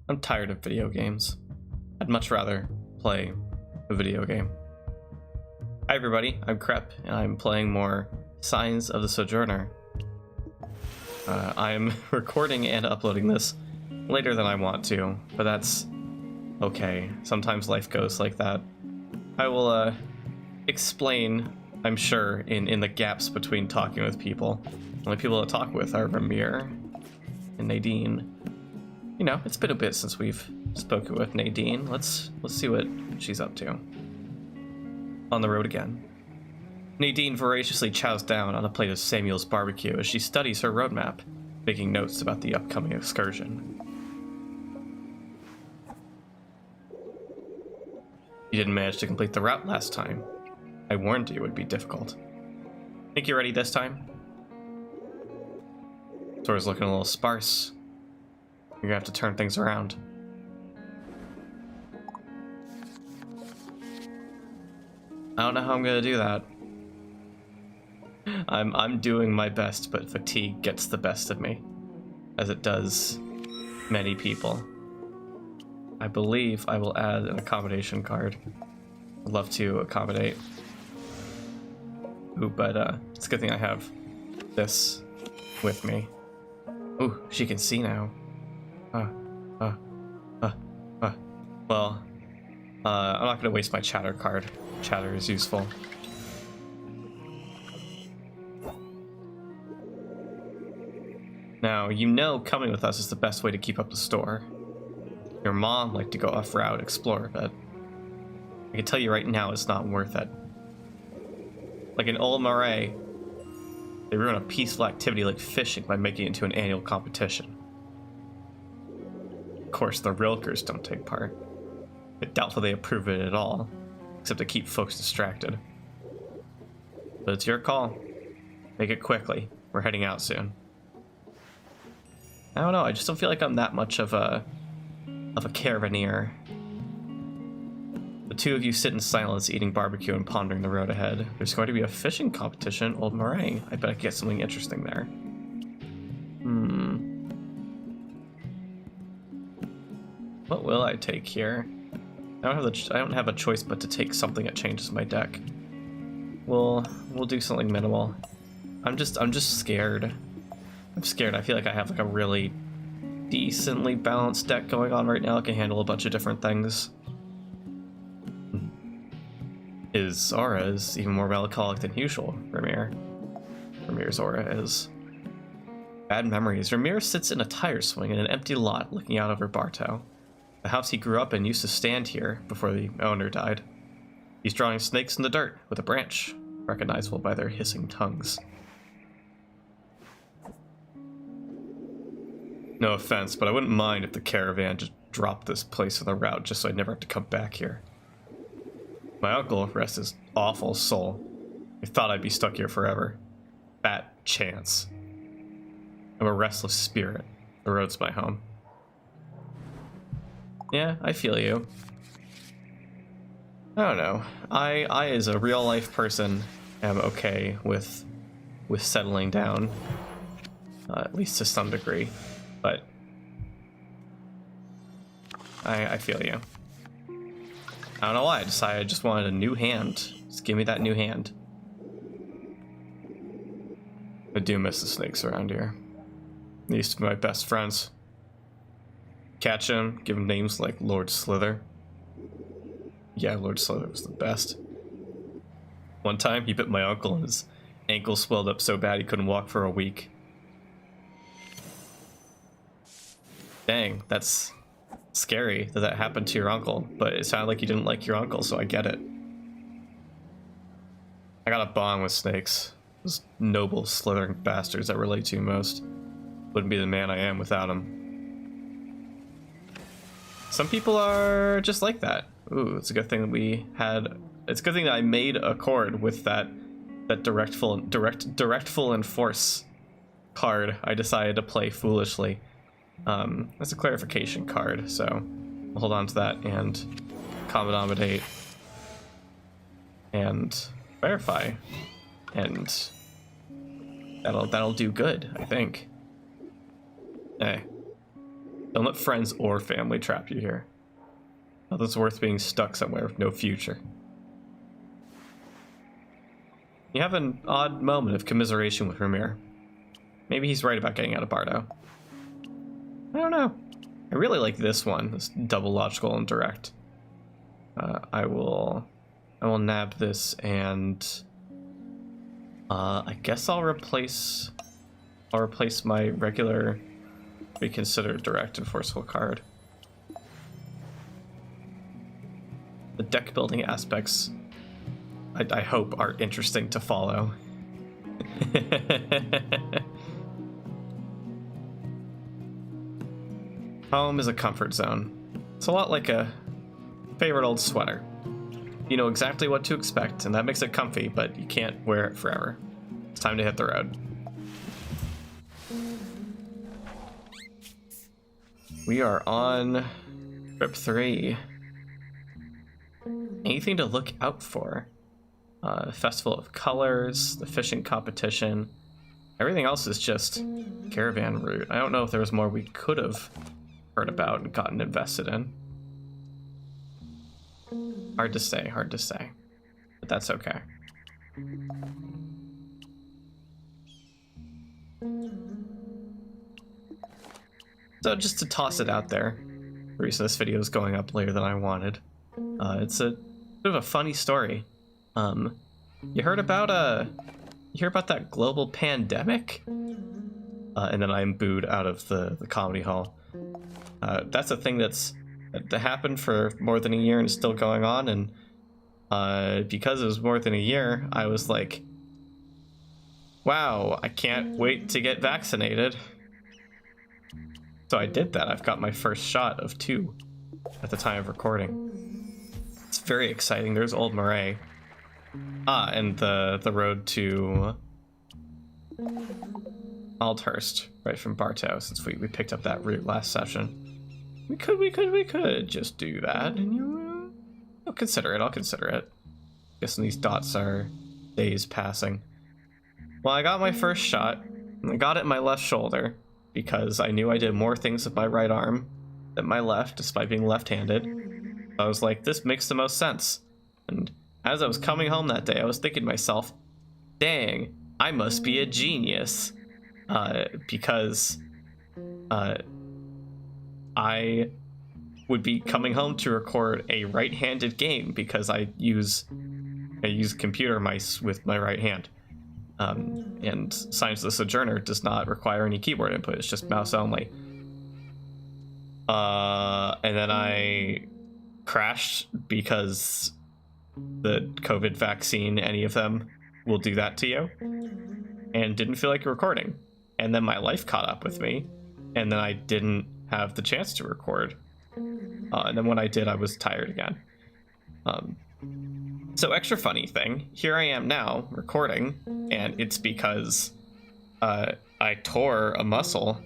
I'm tired of video games. I'd much rather play a video game. Hi everybody, I'm Crep, and I'm playing more Signs of the Sojourner. I'm recording and uploading this later than I want to, but that's okay. Sometimes life goes like that. I will explain, I'm sure, in the gaps between talking with people. The only people to talk with are Ramir and Nadine. You know, it's been a bit since we've spoken with Nadine. Let's see what she's up to. On the road again. Nadine voraciously chows down on a plate of Samuel's barbecue as she studies her roadmap, making notes about the upcoming excursion. You didn't manage to complete the route last time. I warned you it would be difficult. Think you're ready this time? Sora's looking a little sparse. You're gonna have to turn things around. I don't know how I'm gonna do that. I'm doing my best, but fatigue gets the best of me, as it does many people. I believe I will add an accommodation card. I'd love to accommodate. Ooh, but it's a good thing I have this with me. Ooh, she can see now. Well, I'm not gonna waste my chatter card. Chatter is useful. Now, you know coming with us is the best way to keep up the store. Your mom liked to go off-route, explore, but I can tell you right now it's not worth it. Like in Old Marais, they ruin a peaceful activity like fishing by making it into an annual competition. Of course, the Rilkers don't take part. I doubt they approve of it at all, except to keep folks distracted. But it's your call. Make it quickly. We're heading out soon. I don't know, I just don't feel like I'm that much of a caravaneer. The two of you sit in silence, eating barbecue and pondering the road ahead. There's going to be a fishing competition in Old Marais. I bet I could get something interesting there. What will I take here? I don't have a choice but to take something that changes my deck. We'll do something minimal. I'm just scared. I'm scared. I feel like I have like a really decently balanced deck going on right now. It can handle a bunch of different things. His aura is even more melancholic than usual, Ramir. Ramir's aura is. Bad memories. Ramir sits in a tire swing in an empty lot looking out over Bartow. The house he grew up in used to stand here before the owner died. He's drawing snakes in the dirt with a branch, recognizable by their hissing tongues. No offense, but I wouldn't mind if the caravan just dropped this place on the route just so I'd never have to come back here. My uncle, rest his awful soul, I thought I'd be stuck here forever. Fat chance. I'm a restless spirit. The road's my home. Yeah, I feel you. I don't know. I as a real life person am okay with settling down, at least to some degree. But I feel you. I don't know why. I decided I just wanted a new hand. Just give me that new hand. I do miss the snakes around here. They used to be my best friends. Catch him, give him names like Lord Slither. Yeah, Lord Slither was the best. One time he bit my uncle and his ankle swelled up so bad he couldn't walk for a week. Dang, that's scary that happened to your uncle, but it sounded like you didn't like your uncle, so I get it. I got a bond with snakes. Those noble, slithering bastards that relate to you most. Wouldn't be the man I am without them. Some people are just like that. Ooh, it's a good thing that we had... It's a good thing that I made a chord with that directful enforce card I decided to play foolishly. That's a clarification card, so I'll hold on to that and accommodate and verify, and that'll do good, I think. Hey, Don't let friends or family trap you here. Nothing's worth being stuck somewhere with no future. You have an odd moment of commiseration with Ramir. Maybe he's right about getting out of Bardo. I don't know. I really like this one. This double logical and direct. I will nab this and I guess I'll replace my regular reconsider direct and forceful card. The deck building aspects I hope are interesting to follow. Home is a comfort zone. It's a lot like a favorite old sweater. You know exactly what to expect, and that makes it comfy, but you can't wear it forever. It's time to hit the road. We are on trip 3. Anything to look out for? Festival of Colors, the fishing competition. Everything else is just caravan route. I don't know if there was more we could have heard about and gotten invested in. Hard to say, but that's okay. So just to toss it out there, the reason this video is going up later than I wanted, it's a bit of a funny story. You heard about that global pandemic? And then I'm booed out of the comedy hall. That's a thing that happened for more than a year and is still going on, and because it was more than a year, I was like, wow, I can't wait to get vaccinated. So I did that. I've got my first shot of 2 at the time of recording. It's very exciting. There's Old Moray. And the road to Aldhurst, right from Bartow, since we picked up that route last session. We could just do that, and I'll consider it. Guessing these dots are days passing. Well, I got my first shot, and I got it in my left shoulder, because I knew I did more things with my right arm than my left, despite being left-handed. I was like, this makes the most sense. And as I was coming home that day, I was thinking to myself, dang, I must be a genius. Because I would be coming home to record a right-handed game because I use computer mice with my right hand. And Signs of the Sojourner does not require any keyboard input, it's just mouse only. And then I crashed because the COVID vaccine, any of them, will do that to you, and didn't feel like recording. And then my life caught up with me, and then I didn't have the chance to record. And then when I did, I was tired again. So extra funny thing, here I am now recording, and it's because I tore a muscle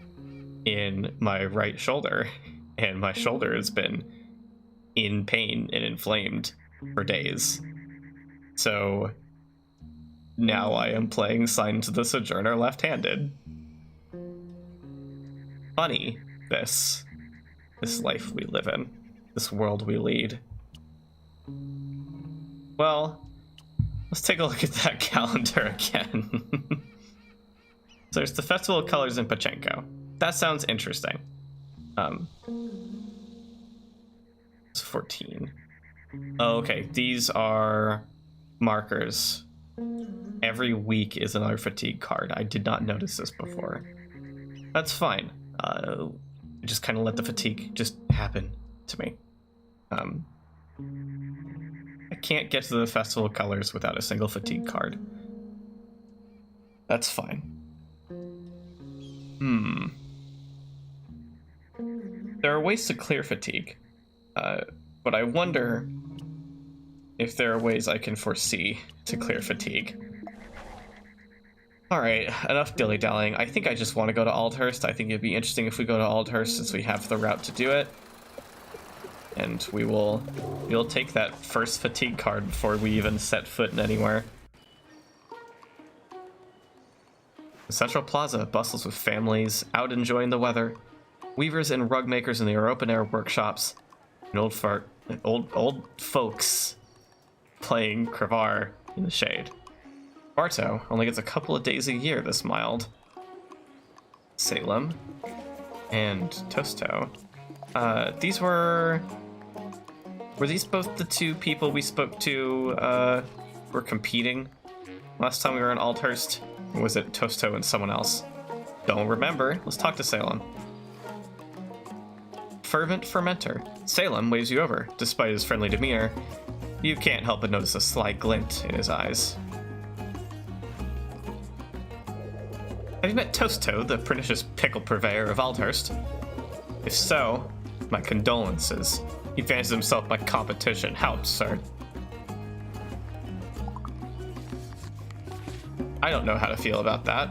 in my right shoulder, and my shoulder has been in pain and inflamed for days. So now I am playing Signs of the Sojourner left-handed. Funny, this life we live in, this world we lead. Well, let's take a look at that calendar again. So there's the Festival of Colors in Pachenko. That sounds interesting. It's 14. Oh, okay, these are markers. Every week is another fatigue card. I did not notice this before. That's fine. Just kind of let the fatigue just happen to me. I can't get to the Festival of Colors without a single fatigue card. That's fine. There are ways to clear fatigue, but I wonder if there are ways I can foresee to clear fatigue. Alright, enough dilly-dallying. I think I just want to go to Aldhurst. I think it'd be interesting if we go to Aldhurst since we have the route to do it. And we'll take that first fatigue card before we even set foot in anywhere. The Central Plaza bustles with families out enjoying the weather. weavers and rug makers in the open-air workshops, and old folks playing Kravar in the shade. Barto only gets a couple of days a year this mild. Salem and Tosto. These were these both the two people we spoke to were competing last time we were in Althurst? Or was it Tosto and someone else? Don't remember. Let's talk to Salem. Fervent fermenter. Salem waves you over. Despite his friendly demeanor, you can't help but notice a sly glint in his eyes. Have you met Tosto, the pernicious pickle purveyor of Aldhurst? If so, my condolences. He fancies himself my competition. How absurd. I don't know how to feel about that.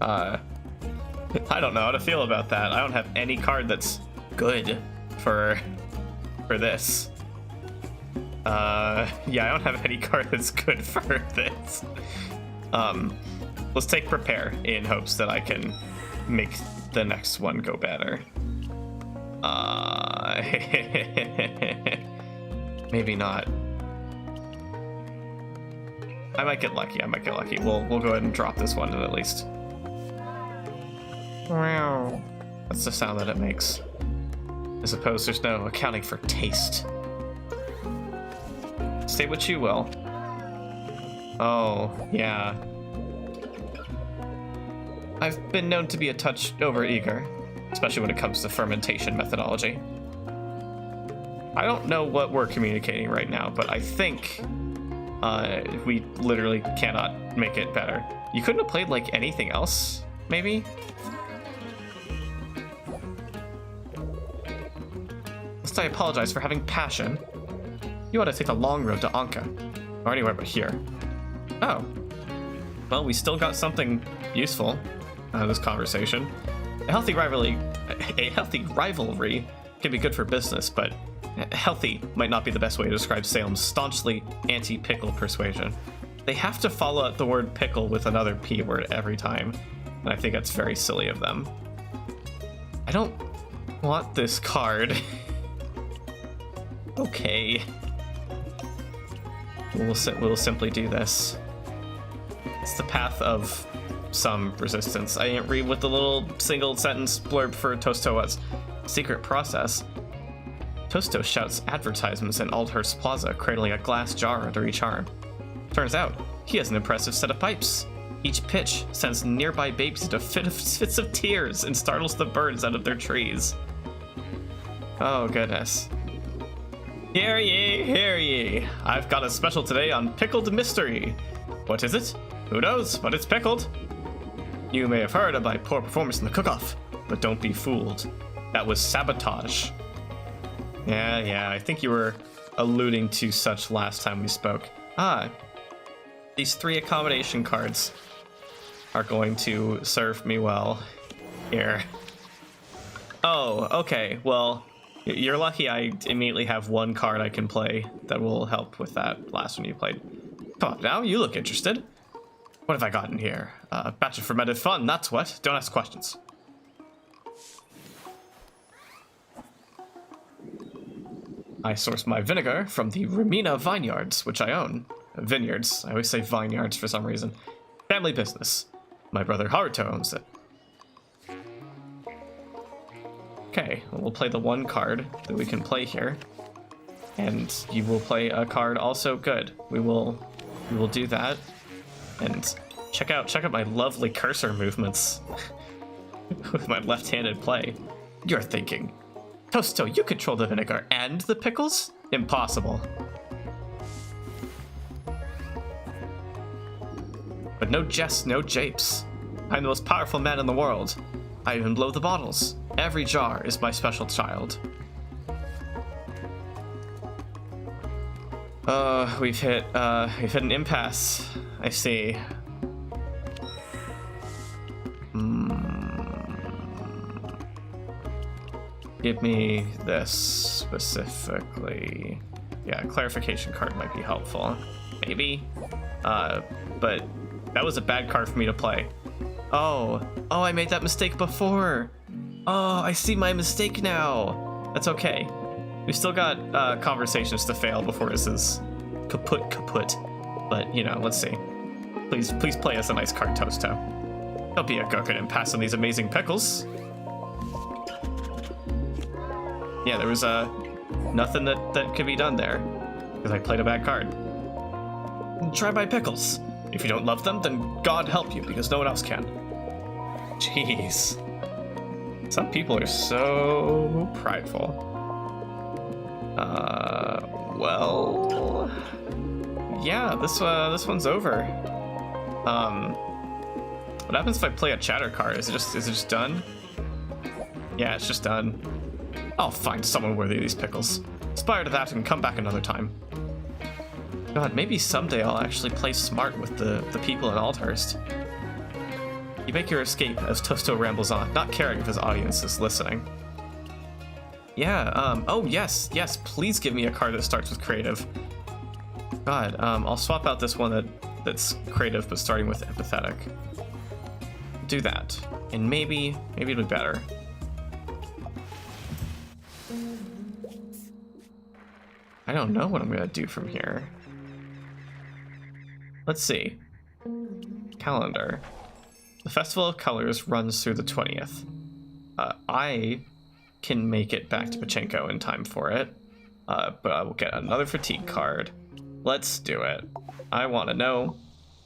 I don't know how to feel about that. I don't have any card that's good for this. Yeah, I don't have any card that's good for this. Let's take prepare in hopes that I can make the next one go better. Maybe not. I might get lucky. We'll go ahead and drop this one at least. That's the sound that it makes. I suppose there's no accounting for taste. Say what you will. Oh, yeah. I've been known to be a touch overeager, especially when it comes to fermentation methodology. I don't know what we're communicating right now, but I think we literally cannot make it better. You couldn't have played like anything else, maybe? Lest I apologize for having passion. You ought to take the long road to Anka, or anywhere but here. Oh. Well, we still got something useful out of this conversation. A healthy rivalry can be good for business, but healthy might not be the best way to describe Salem's staunchly anti-pickle persuasion. They have to follow up the word pickle with another P word every time, and I think that's very silly of them. I don't want this card. Okay. We'll simply do this. It's the path of some resistance. I didn't read what the little single sentence blurb for Tosto was. Secret process. Tosto shouts advertisements in Aldhurst Plaza, cradling a glass jar under each arm. Turns out, he has an impressive set of pipes. Each pitch sends nearby babies into fits of tears and startles the birds out of their trees. Oh, goodness. Hear ye, hear ye. I've got a special today on Pickled Mystery. What is it? Who knows, but it's pickled. You may have heard of my poor performance in the cook-off, but don't be fooled. That was sabotage. Yeah, I think you were alluding to such last time we spoke. These 3 accommodation cards are going to serve me well here. Oh, okay, well, you're lucky I immediately have 1 card I can play that will help with that last one you played. Come on now, you look interested. What have I got in here? A batch of fermented fun, that's what. Don't ask questions. I source my vinegar from the Ramina vineyards, which I own. Vineyards. I always say vineyards for some reason. Family business. My brother Haruto owns it. Okay, well, we'll play the 1 card that we can play here. And you will play a card also good. We will do that. And check out my lovely cursor movements with my left-handed play. You're thinking, Tosto, you control the vinegar and the pickles? Impossible. But no jests, no japes. I'm the most powerful man in the world. I even blow the bottles. Every jar is my special child. We've hit an impasse. I see. Give me this specifically. Yeah, a clarification card might be helpful. Maybe. But that was a bad card for me to play. Oh, I made that mistake before. Oh, I see my mistake now. That's okay. We still got conversations to fail before this is kaput. But, you know, let's see. Please play us a nice card, Toasto. Don't be a gherkin and pass on these amazing pickles. Yeah, there was nothing that could be done there, because I played a bad card. Try my pickles. If you don't love them, then God help you, because no one else can. Jeez. Some people are so prideful. Well, yeah, this one's over. What happens if I play a chatter card? Is it just done? Yeah, it's just done. I'll find someone worthy of these pickles. Aspire to that and come back another time. God, maybe someday I'll actually play smart with the people in Aldhurst. You make your escape as Toasto rambles on, not caring if his audience is listening. Yeah, oh yes, please give me a card that starts with creative. God, I'll swap out this one that's creative but starting with empathetic. Do that, and maybe it'll be better. I don't know what I'm gonna do from here. Let's see. Calendar. The Festival of Colors runs through the 20th. I can make it back to Pachenko in time for it, but I will get another fatigue card. Let's do it. I want to know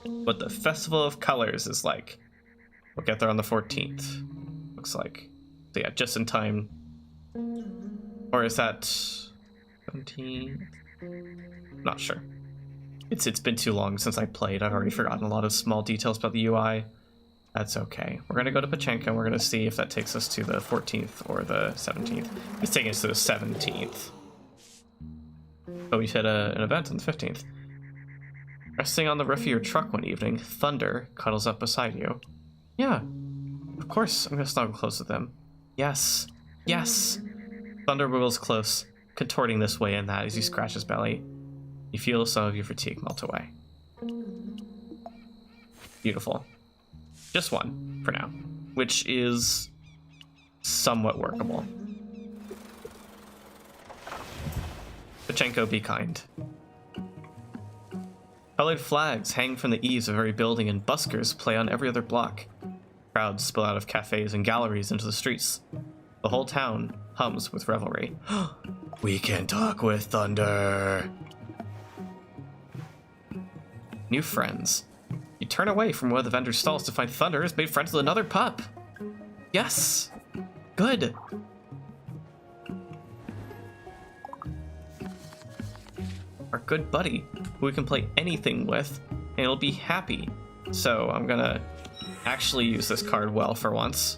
what the Festival of Colors is like. We'll get there on the 14th. Looks like. So yeah, just in time. Or is that 17th? Not sure. It's been too long since I played. I've already forgotten a lot of small details about the UI. That's okay. We're gonna go to Pachenko. We're gonna see if that takes us to the 14th or the 17th. It's taking us to the 17th. But we've hit an event on the 15th. Resting on the roof of your truck one evening, Thunder cuddles up beside you. Yeah, of course I'm gonna snuggle close with them. Yes. Thunder wiggles close, contorting this way and that as you scratch his belly. You feel some of your fatigue melt away. Beautiful. Just one, for now, which is somewhat workable. Pachenko, be kind. Colored flags hang from the eaves of every building and buskers play on every other block. Crowds spill out of cafes and galleries into the streets. The whole town hums with revelry. We can talk with Thunder. New friends. You turn away from one of the vendor's stalls to find Thunder has made friends with another pup. Yes. Good. Our good buddy, who we can play anything with, and he'll be happy. So I'm gonna actually use this card well for once.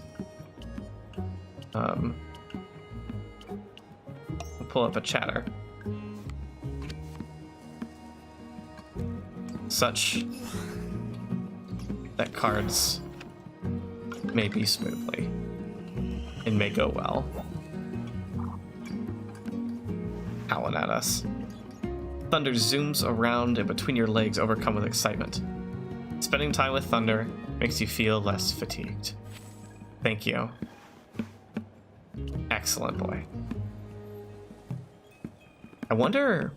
I'll pull up a chatter. Such that cards may be smoothly and may go well. Howling at us. Thunder zooms around and between your legs, overcome with excitement. Spending time with Thunder makes you feel less fatigued. Thank you. Excellent boy. I wonder,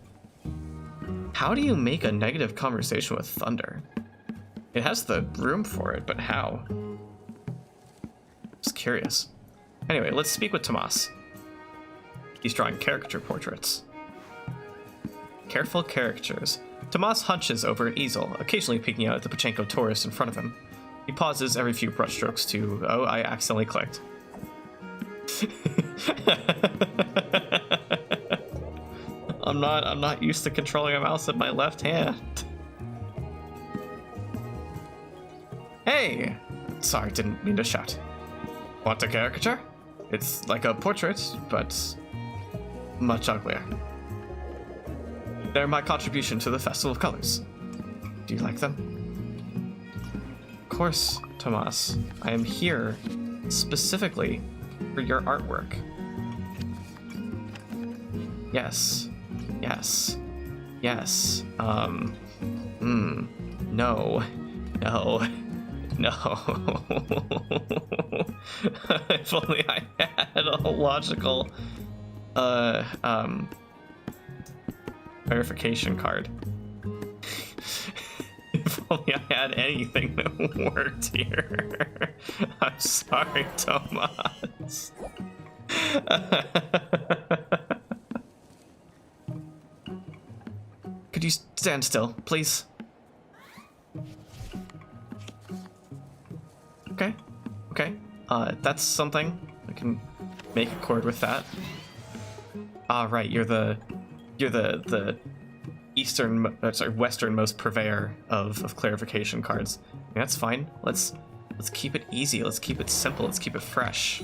how do you make a negative conversation with Thunder? It has the room for it, but how? Just curious. Anyway, let's speak with Tomas. He's drawing caricature portraits. Careful caricatures. Tomas hunches over an easel, occasionally peeking out at the Pachenko tourist in front of him. He pauses every few brushstrokes to, oh, I accidentally clicked. I'm not used to controlling a mouse with my left hand. Hey! Sorry, didn't mean to shout. Want a caricature? It's like a portrait, but much uglier. They're my contribution to the Festival of Colors. Do you like them? Of course, Tomas. I am here specifically for your artwork. Yes. No. No. If only I had a logical verification card. If only I had anything that worked here. I'm sorry, Tomas. Could you stand still, please? Okay. Okay. That's something. I can make a chord with that. Ah, right. You're the westernmost purveyor of clarification cards. Yeah, that's fine. Let's keep it easy. Let's keep it simple. Let's keep it fresh.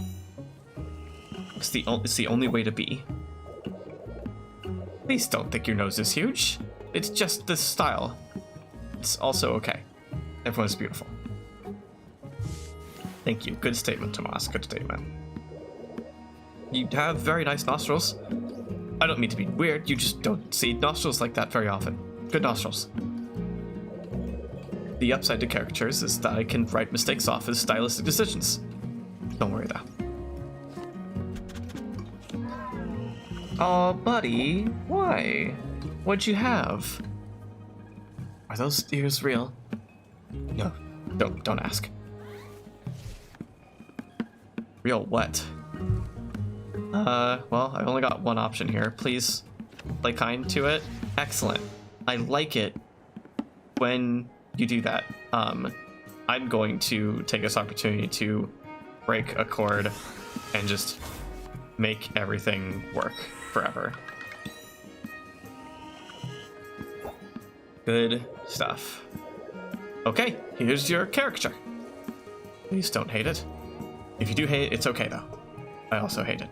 It's the only way to be. Please don't think your nose is huge. It's just this style. It's also okay. Everyone's beautiful. Thank you. Good statement, Tomas. Good statement. You have very nice nostrils. I don't mean to be weird, you just don't see nostrils like that very often. Good nostrils. The upside to caricatures is that I can write mistakes off as stylistic decisions. Don't worry though. Aw, buddy, why? What'd you have? Are those ears real? No, don't ask. Real what? Well, I've only got one option here. Please play kind to it. Excellent. I like it when you do that. I'm going to take this opportunity to break a chord and just make everything work forever. Good stuff. Okay, here's your caricature. Please don't hate it. If you do hate it, it's okay though. I also hate it.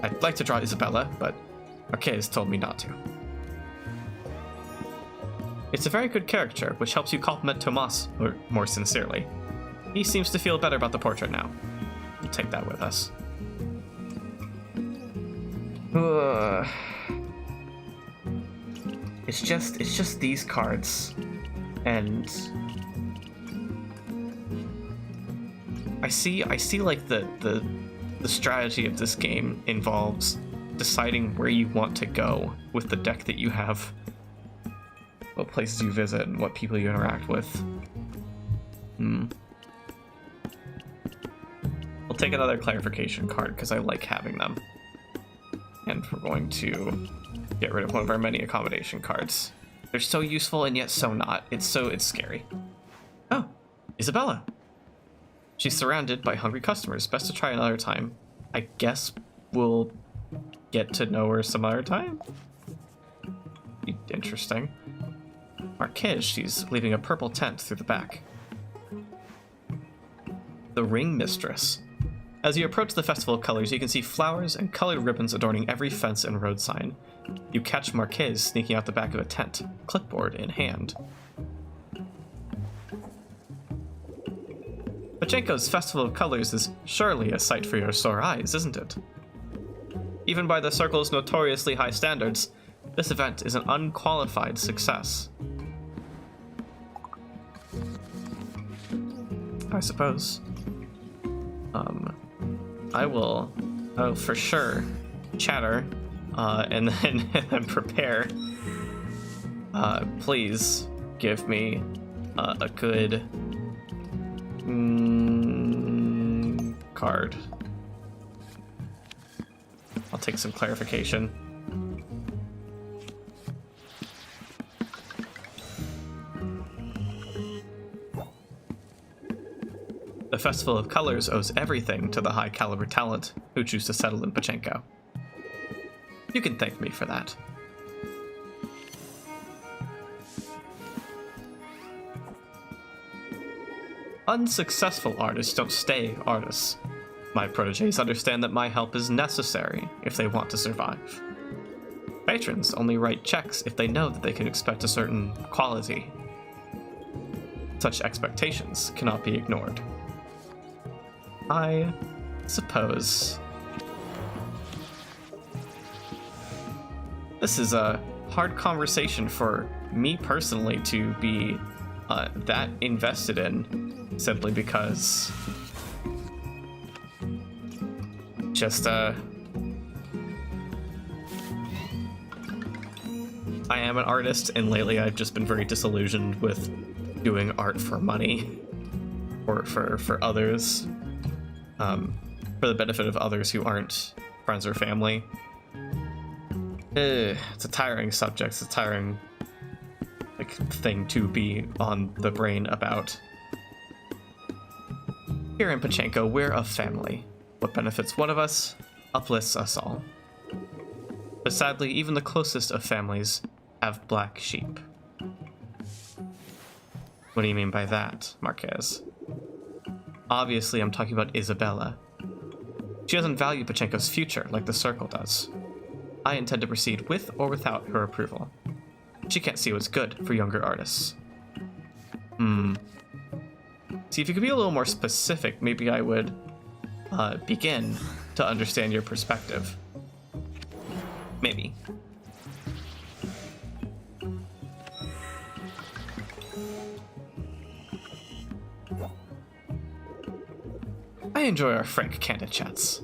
I'd like to draw Isabella, but Marquez told me not to. It's a very good caricature, which helps you compliment Tomas more sincerely. He seems to feel better about the portrait now. We'll take that with us. It's just these cards, and I see like the strategy of this game involves deciding where you want to go with the deck that you have, what places you visit, and what people you interact with. We'll take another clarification card because I like having them. And we're going to get rid of one of our many accommodation cards. They're so useful and yet so not. It's scary. Oh, Isabella. She's surrounded by hungry customers. Best to try another time. I guess we'll get to know her some other time? Interesting. Marquez, she's leaving a purple tent through the back. The Ring Mistress. As you approach the Festival of Colors, you can see flowers and colored ribbons adorning every fence and road sign. You catch Marquez sneaking out the back of a tent, clipboard in hand. Pachenko's Festival of Colors is surely a sight for your sore eyes, isn't it? Even by the Circle's notoriously high standards, this event is an unqualified success. I suppose. I will for sure chatter, and then prepare. Please give me a good card. I'll take some clarification. The Festival of Colors owes everything to the high-caliber talent who choose to settle in Pachenko. You can thank me for that. Unsuccessful artists don't stay artists. My protégés understand that my help is necessary if they want to survive. Patrons only write checks if they know that they can expect a certain quality. Such expectations cannot be ignored. I suppose. This is a hard conversation for me personally to be that invested in simply because just I am an artist, and lately I've just been very disillusioned with doing art for money or for others, for the benefit of others who aren't friends or family. It's a tiring subject. It's a tiring thing to be on the brain about. Here in Pachenko, we're a family. What benefits one of us uplifts us all. But sadly, even the closest of families have black sheep. What do you mean by that, Marquez? Obviously, I'm talking about Isabella. She doesn't value Pachenko's future like the Circle does. I intend to proceed with or without her approval. She can't see what's good for younger artists. See, if you could be a little more specific, maybe I would begin to understand your perspective. Maybe. I enjoy our frank, candid chats.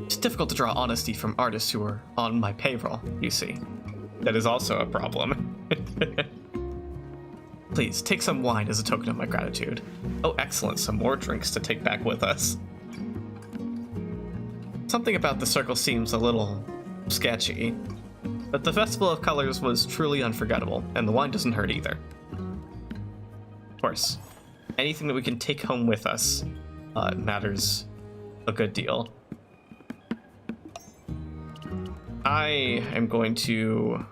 It's difficult to draw honesty from artists who are on my payroll, you see. That is also a problem. Please, take some wine as a token of my gratitude. Oh, excellent, some more drinks to take back with us. Something about the circle seems a little sketchy, but the Festival of Colors was truly unforgettable, and the wine doesn't hurt either. Of course, anything that we can take home with us matters a good deal. I am going to...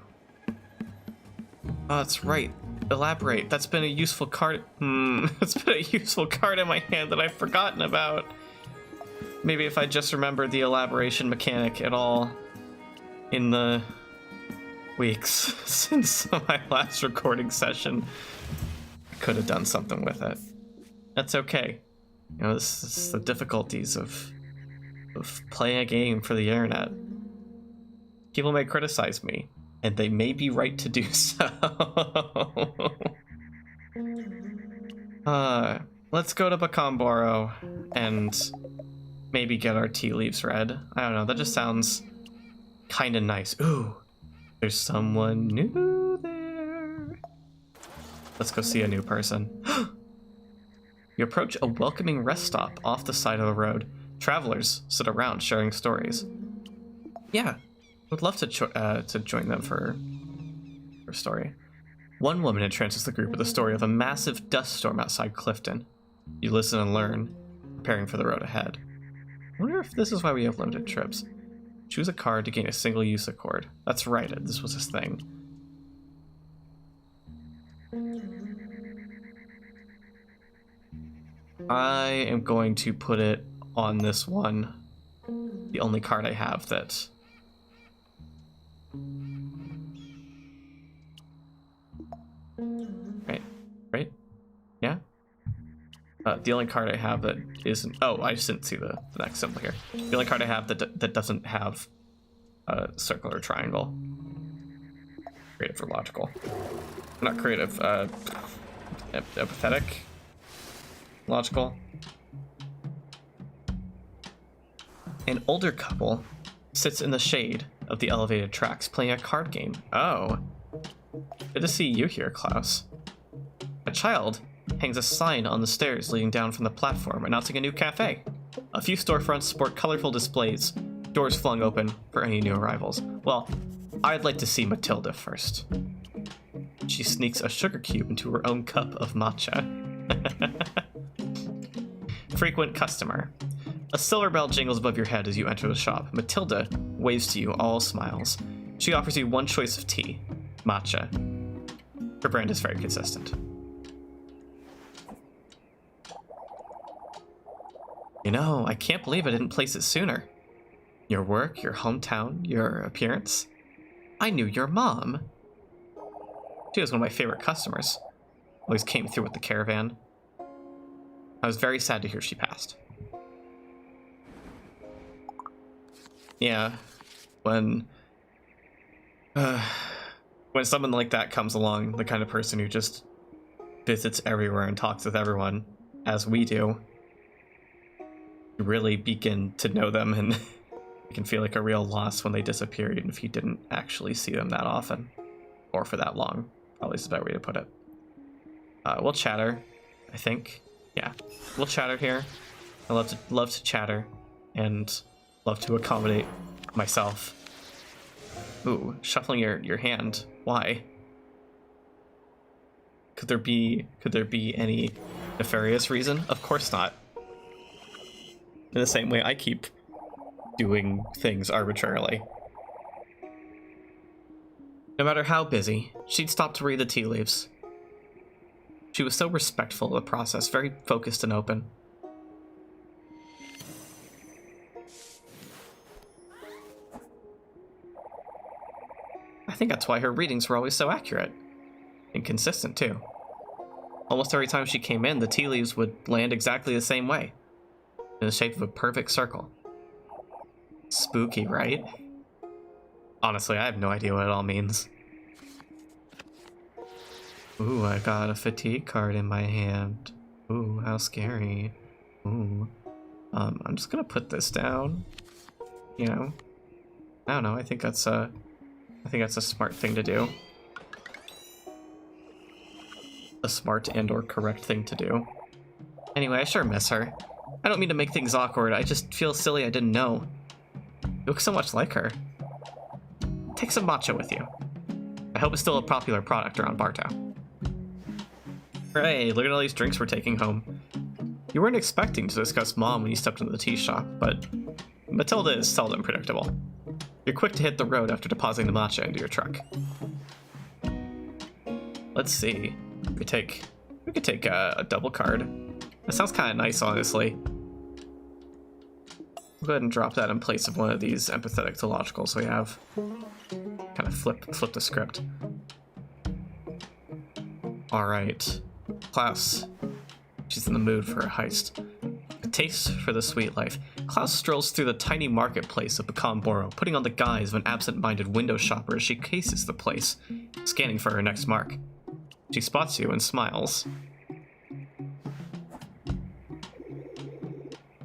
Oh, that's right. Elaborate. That's been a useful card. It's been a useful card in my hand that I've forgotten about. Maybe if I just remembered the elaboration mechanic at all in the weeks since my last recording session, I could have done something with it. That's okay. You know, this is the difficulties of playing a game for the internet. People may criticize me, and they may be right to do so. Let's go to Bakamboro and maybe get our tea leaves read. I don't know, that just sounds kind of nice. Ooh, there's someone new there. Let's go see a new person. You approach a welcoming rest stop off the side of the road. Travelers sit around sharing stories. Yeah, would love to join them for a story. One woman entrances the group with a story of a massive dust storm outside Clifton. You listen and learn, preparing for the road ahead. I wonder if this is why we have limited trips. Choose a card to gain a single-use accord. That's right, this was his thing. I am going to put it on this one. The only card I have that... Right? Yeah? The only card I have that isn't... Oh, I just didn't see the next symbol here. The only card I have that doesn't have a circle or triangle. Creative or logical. Not creative, apathetic. Logical. An older couple sits in the shade of the elevated tracks playing a card game. Oh. Good to see you here, Klaus. A child hangs a sign on the stairs leading down from the platform announcing a new cafe. A few storefronts sport colorful displays, doors flung open for any new arrivals. Well, I'd like to see Matilda first. She sneaks a sugar cube into her own cup of matcha. Frequent customer. A silver bell jingles above your head as you enter the shop. Matilda waves to you, all smiles. She offers you one choice of tea, matcha. Her brand is very consistent. You know, I can't believe I didn't place it sooner. Your work, your hometown, your appearance. I knew your mom. She was one of my favorite customers. Always came through with the caravan. I was very sad to hear she passed. Yeah, when someone like that comes along, the kind of person who just visits everywhere and talks with everyone, as we do, you really begin to know them, and it can feel like a real loss when they disappear, even if you didn't actually see them that often, or for that long. Probably is the better way to put it. We'll chatter, I think. Yeah, we'll chatter here. I love to chatter, and love to accommodate myself. Ooh, shuffling your hand. Why? Could there be any nefarious reason? Of course not. In the same way I keep doing things arbitrarily. No matter how busy, she'd stop to read the tea leaves. She was so respectful of the process, very focused and open. I think that's why her readings were always so accurate. And consistent, too. Almost every time she came in, the tea leaves would land exactly the same way, in the shape of a perfect circle. Spooky, right? Honestly, I have no idea what it all means. Ooh, I got a fatigue card in my hand. Ooh, how scary. Ooh. I'm just gonna put this down. You know? I don't know, I think that's a smart thing to do. A smart and or correct thing to do. Anyway, I sure miss her. I don't mean to make things awkward, I just feel silly I didn't know. You look so much like her. Take some matcha with you. I hope it's still a popular product around Barto. Hey, look at all these drinks we're taking home. You weren't expecting to discuss Mom when you stepped into the tea shop, but Matilda is seldom predictable. You're quick to hit the road after depositing the matcha into your truck. Let's see. We could take a double card. That sounds kind of nice, honestly. Go ahead and drop that in place of one of these empathetic to logical, so we have kind of flip the script. All right, Klaus. She's in the mood for a heist. A taste for the sweet life. Klaus strolls through the tiny marketplace of Pecan Boro, putting on the guise of an absent-minded window shopper as she cases the place, scanning for her next mark. She spots you and smiles.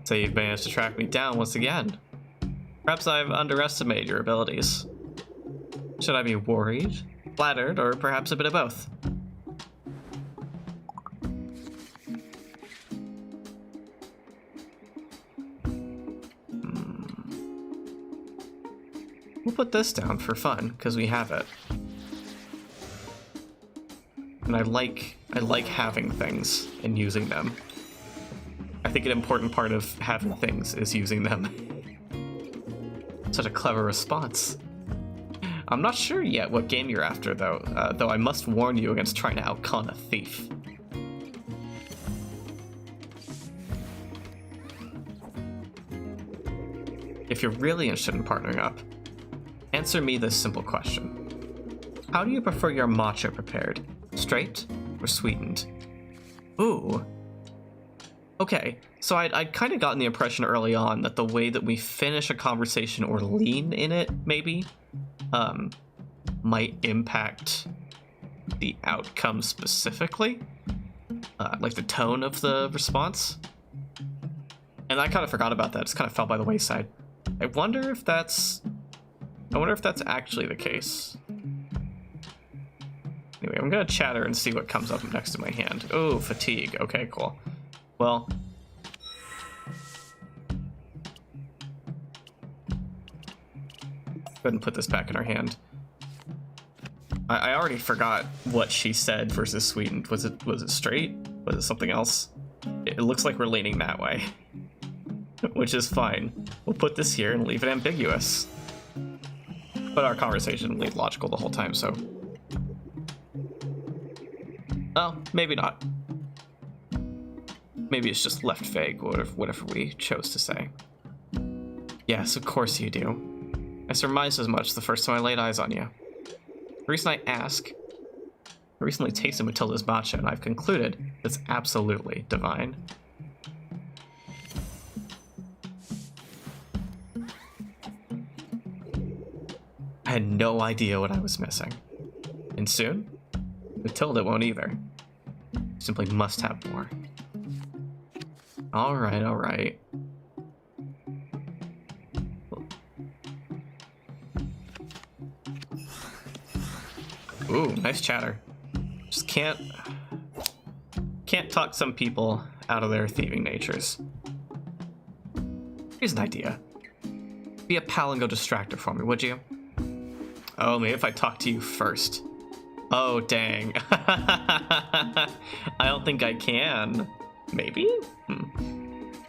So you've managed to track me down once again. Perhaps I've underestimated your abilities. Should I be worried, flattered, or perhaps a bit of both? We'll put this down for fun, because we have it. And I like having things and using them. I think an important part of having things is using them. Such a clever response. I'm not sure yet what game you're after, though I must warn you against trying to outcon a thief. If you're really interested in partnering up, answer me this simple question. How do you prefer your matcha prepared? Straight or sweetened? Ooh. Okay, so I'd kind of gotten the impression early on that the way that we finish a conversation or lean in it, maybe, might impact the outcome specifically. Like the tone of the response. And I kind of forgot about that. It's kind of fell by the wayside. I wonder if that's actually the case. Anyway, I'm gonna chatter and see what comes up next to my hand. Oh, fatigue. Okay, cool. Well, go ahead and put this back in our hand. I already forgot what she said versus sweetened. Was it straight? Was it something else? It looks like we're leaning that way, which is fine. We'll put this here and leave it ambiguous. But our conversation will lead logical the whole time, so. Oh, maybe not. Maybe it's just left vague, whatever we chose to say. Yes, of course you do. I surmised as much the first time I laid eyes on you. The reason I ask, I recently tasted Matilda's matcha, and I've concluded it's absolutely divine. I had no idea what I was missing. And soon, Matilda won't either. simply must have more. Alright, alright. Ooh, nice chatter. Just can't talk some people out of their thieving natures. Here's an idea. Be a pal and go distract her for me, would you? Oh, maybe if I talk to you first. Oh, dang. I don't think I can. Maybe?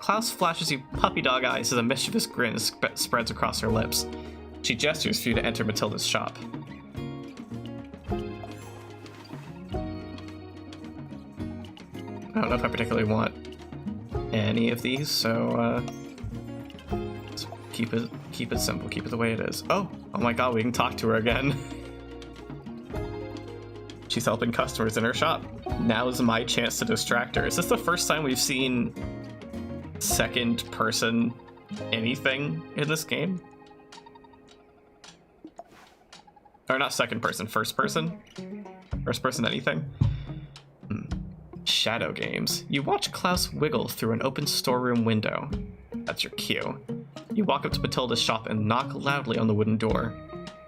Klaus flashes you puppy dog eyes as a mischievous grin spreads across her lips. She gestures for you to enter Matilda's shop. I don't know if I particularly want any of these, so let's keep it simple, keep it the way it is. Oh my god, we can talk to her again. She's helping customers in her shop. Now is my chance to distract her. Is this the first time we've seen second person anything in this game? Or not second person, first person? First person anything? Shadow games. You watch Klaus wiggle through an open storeroom window. That's your cue. You walk up to Matilda's shop and knock loudly on the wooden door.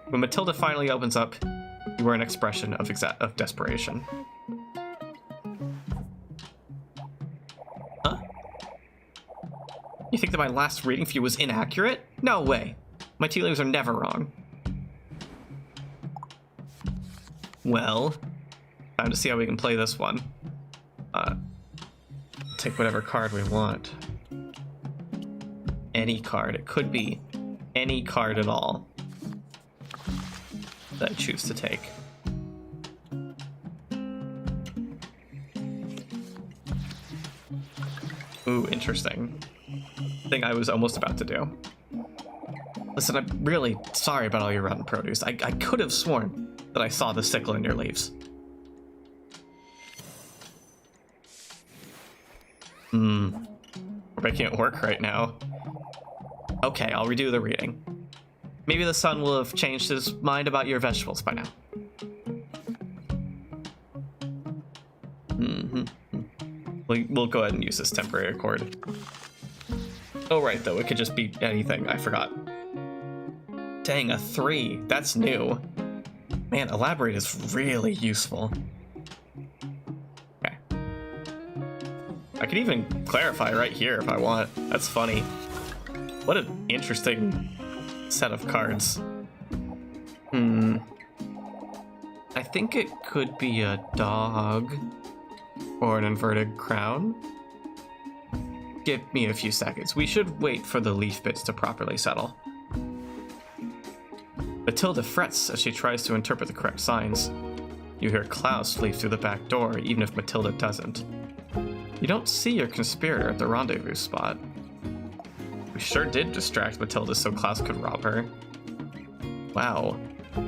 When Matilda finally opens up, you wear an expression of desperation. Huh? You think that my last reading for you was inaccurate? No way. My tea leaves are never wrong. Well, time to see how we can play this one. Take whatever card we want. Any card. It could be any card at all that I choose to take. Ooh, interesting. Thing I was almost about to do. Listen, I'm really sorry about all your rotten produce. I could have sworn that I saw the sickle in your leaves. We're making it work right now. Okay, I'll redo the reading. Maybe the sun will have changed his mind about your vegetables by now. We'll go ahead and use this temporary accord. Oh, right, though. It could just be anything. I forgot. Dang, a 3. That's new. Man, elaborate is really useful. Okay. I could even clarify right here if I want. That's funny. What an interesting set of cards. I think it could be a dog or an inverted crown. Give me a few seconds. We should wait for the leaf bits to properly settle. Matilda frets as she tries to interpret the correct signs. You hear Klaus leave through the back door, even if Matilda doesn't. You don't see your conspirator at the rendezvous spot. We sure did distract Matilda so Klaus could rob her. Wow,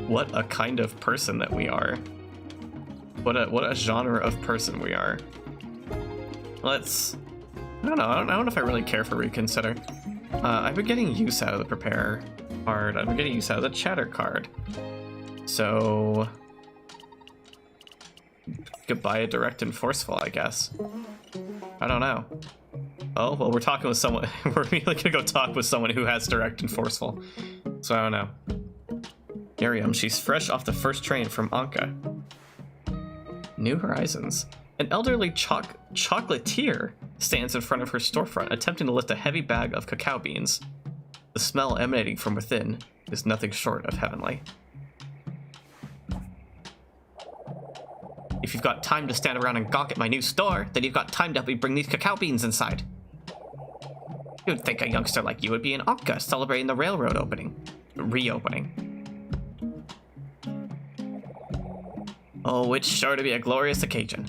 what a kind of person that we are. What a genre of person we are. Let's... I don't know if I really care for reconsider. I've been getting use out of the prepare card. I've been getting use out of the chatter card. So... goodbye a direct and forceful, I guess. I don't know. Oh, well, we're talking with someone. We're really gonna go talk with someone who has direct and forceful. So I don't know. Miriam, she's fresh off the first train from Anka. New Horizons. An elderly chocolatier stands in front of her storefront, attempting to lift a heavy bag of cacao beans. The smell emanating from within is nothing short of heavenly. If you've got time to stand around and gawk at my new store, then you've got time to help me bring these cacao beans inside. You'd think a youngster like you would be in Anka celebrating the railroad reopening. Oh, it's sure to be a glorious occasion.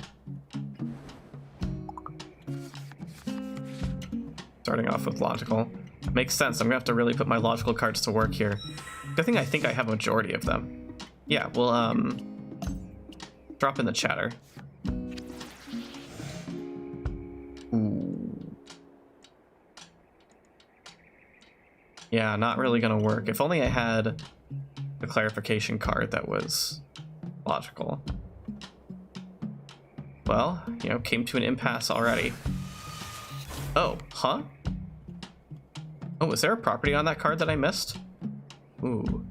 Starting off with logical. Makes sense. I'm gonna have to really put my logical cards to work here. Good thing I think I have a majority of them. Yeah, we'll drop in the chatter. Ooh. Yeah, not really gonna work. If only I had a clarification card that was logical. Well, you know, came to an impasse already. Oh, huh? Oh, is there a property on that card that I missed? Ooh.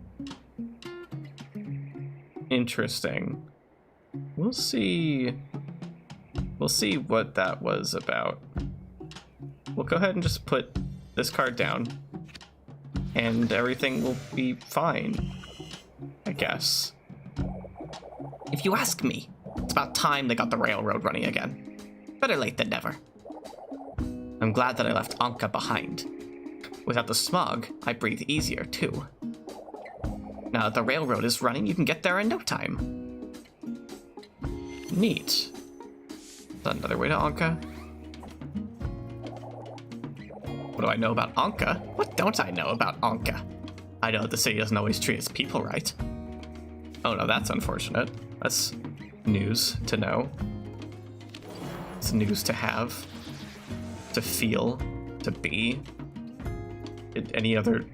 Interesting. We'll see. We'll see what that was about. We'll go ahead and just put this card down, and everything will be fine, I guess. If you ask me, it's about time they got the railroad running again. Better late than never. I'm glad that I left Anka behind. Without the smog, I breathe easier too. Now that the railroad is running, you can get there in no time. Neat. Is that another way to Anka? What do I know about Anka? What don't I know about Anka? I know the city doesn't always treat its people right. Oh no, that's unfortunate. That's news to know. It's news to have, to feel, to be. Any other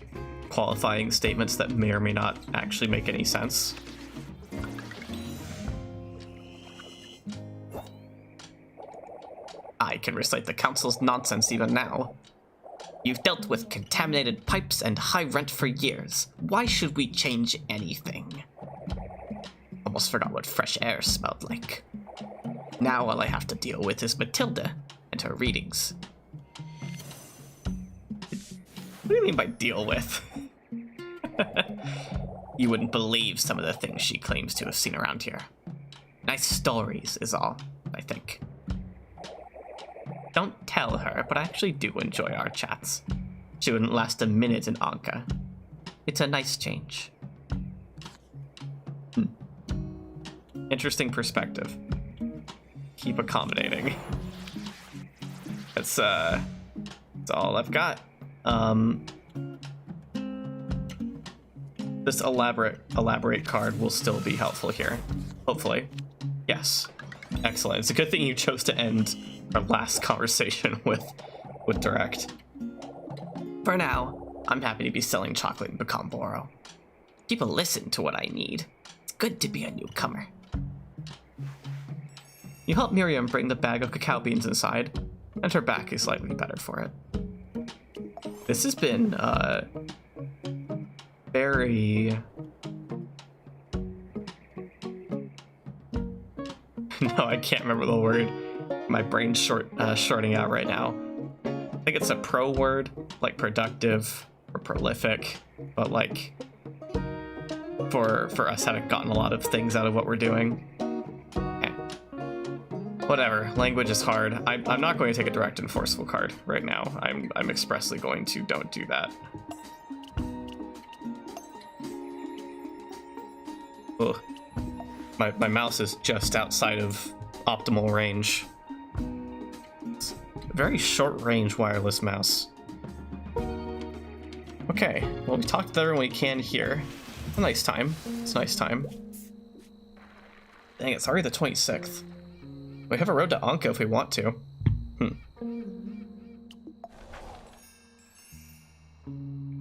qualifying statements that may or may not actually make any sense? I can recite the council's nonsense even now. You've dealt with contaminated pipes and high rent for years. Why should we change anything? Almost forgot what fresh air smelled like. Now all I have to deal with is Matilda and her readings. What do you mean by deal with? You wouldn't believe some of the things she claims to have seen around here. Nice stories is all, I think. Don't tell her, but I actually do enjoy our chats. She wouldn't last a minute in Anka. It's a nice change. Interesting perspective. Keep accommodating. That's all I've got. This elaborate card will still be helpful here. Hopefully. Yes. Excellent. It's a good thing you chose to end our last conversation with Direct. For now, I'm happy to be selling chocolate in Bacomboro. People listen to what I need. It's good to be a newcomer. You helped Miriam bring the bag of cacao beans inside, and her back is slightly better for it. This has been, very... No, I can't remember the word. My brain's shorting out right now. I think it's a pro word, like productive or prolific, but like for us having gotten a lot of things out of what we're doing. Whatever, language is hard. I'm not going to take a direct and forceful card right now. I'm expressly going to don't do that. Ugh. My mouse is just outside of optimal range. It's a very short range wireless mouse. Okay, well, we talked to everyone we can here. It's a nice time. It's a nice time. Dang, it's already the 26th. We have a road to Anka if we want to.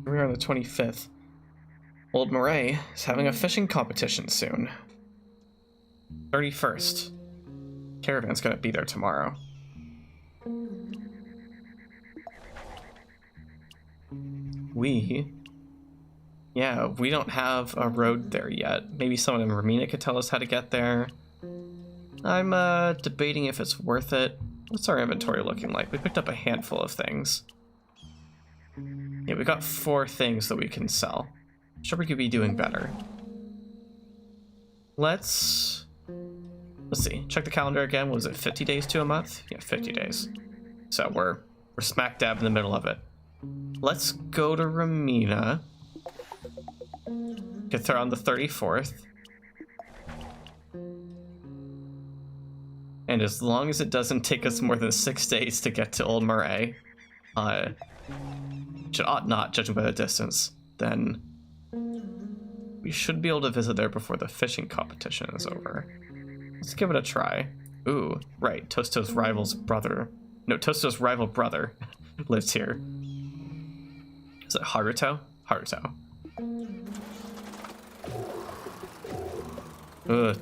We're on the 25th. Old Murray is having a fishing competition soon. 31st. Caravan's gonna be there tomorrow. We don't have a road there yet. Maybe someone in Romina could tell us how to get there. I'm debating if it's worth it. What's our inventory looking like? We picked up a handful of things. Yeah, we got 4 things that we can sell. Sure, we could be doing better. Let's see. Check the calendar again. Was it 50 days to a month? Yeah, 50 days. So we're smack dab in the middle of it. Let's go to Romina. Get there on the 34th. And as long as it doesn't take us more than 6 days to get to Old Murray, which it ought not, judging by the distance, then we should be able to visit there before the fishing competition is over. Let's give it a try. Ooh, right, Tosto's rival brother lives here. Is it Haruto? Haruto.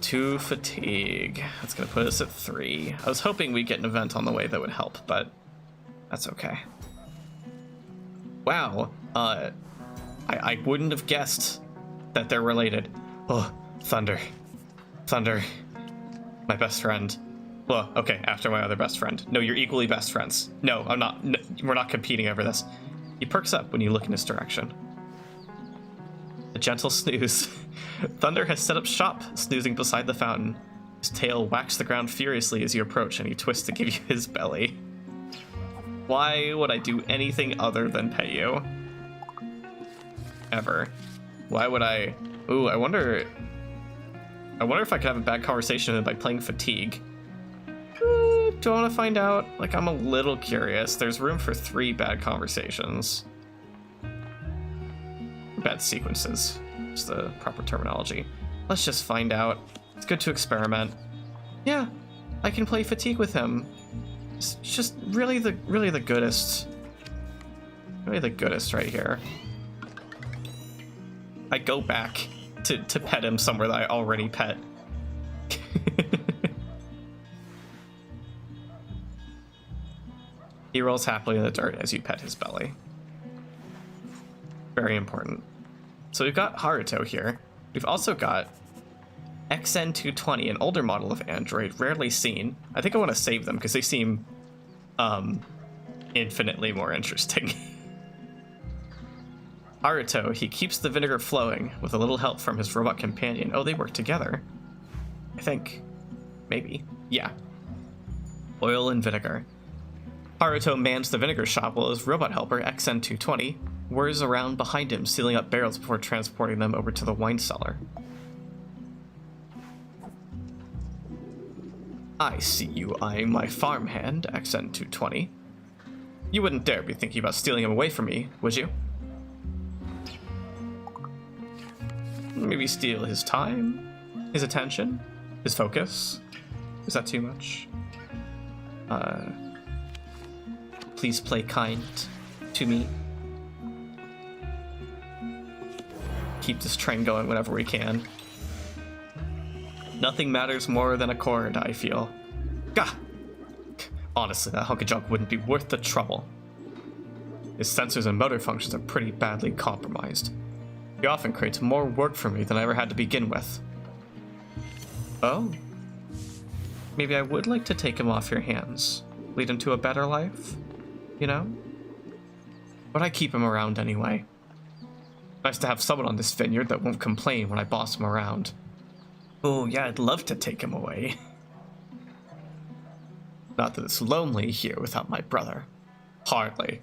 2 fatigue. That's gonna put us at 3. I was hoping we'd get an event on the way that would help, but that's okay. Wow. I wouldn't have guessed that they're related. Oh, Thunder. Thunder. My best friend. Well, okay, after my other best friend. No, you're equally best friends. No, I'm not. No, we're not competing over this. He perks up when you look in his direction. A gentle snooze. Thunder has set up shop, snoozing beside the fountain. His tail whacks the ground furiously as you approach, and he twists to give you his belly. Why would I do anything other than pet you? Ever. Why would I... Ooh, I wonder if I could have a bad conversation with him by playing fatigue. Do I want to find out? Like, I'm a little curious. There's room for 3 bad conversations. Bad sequences is the proper terminology. Let's just find out. It's good to experiment. Yeah, I can play fatigue with him. It's just really the goodest. Really the goodest right here. I go back to pet him somewhere that I already pet. He rolls happily in the dirt as you pet his belly. Very important. So we've got Haruto here. We've also got XN220, an older model of Android, rarely seen. I think I want to save them because they seem infinitely more interesting. Haruto, he keeps the vinegar flowing with a little help from his robot companion. Oh, they work together. I think. Maybe. Yeah. Oil and vinegar. Haruto mans the vinegar shop while his robot helper, XN220, whirs around behind him, sealing up barrels before transporting them over to the wine cellar. I see you eyeing my farmhand, XN220. You wouldn't dare be thinking about stealing him away from me, would you? Maybe steal his time? His attention? His focus? Is that too much? Please play kind to me. Keep this train going whenever we can. Nothing matters more than a chord, I feel. Gah! Honestly, that hunk of junk wouldn't be worth the trouble. His sensors and motor functions are pretty badly compromised. He often creates more work for me than I ever had to begin with. Oh? Maybe I would like to take him off your hands. Lead him to a better life? You know? But I keep him around anyway. Nice to have someone on this vineyard that won't complain when I boss him around. Oh, yeah, I'd love to take him away. Not that it's lonely here without my brother. Hardly.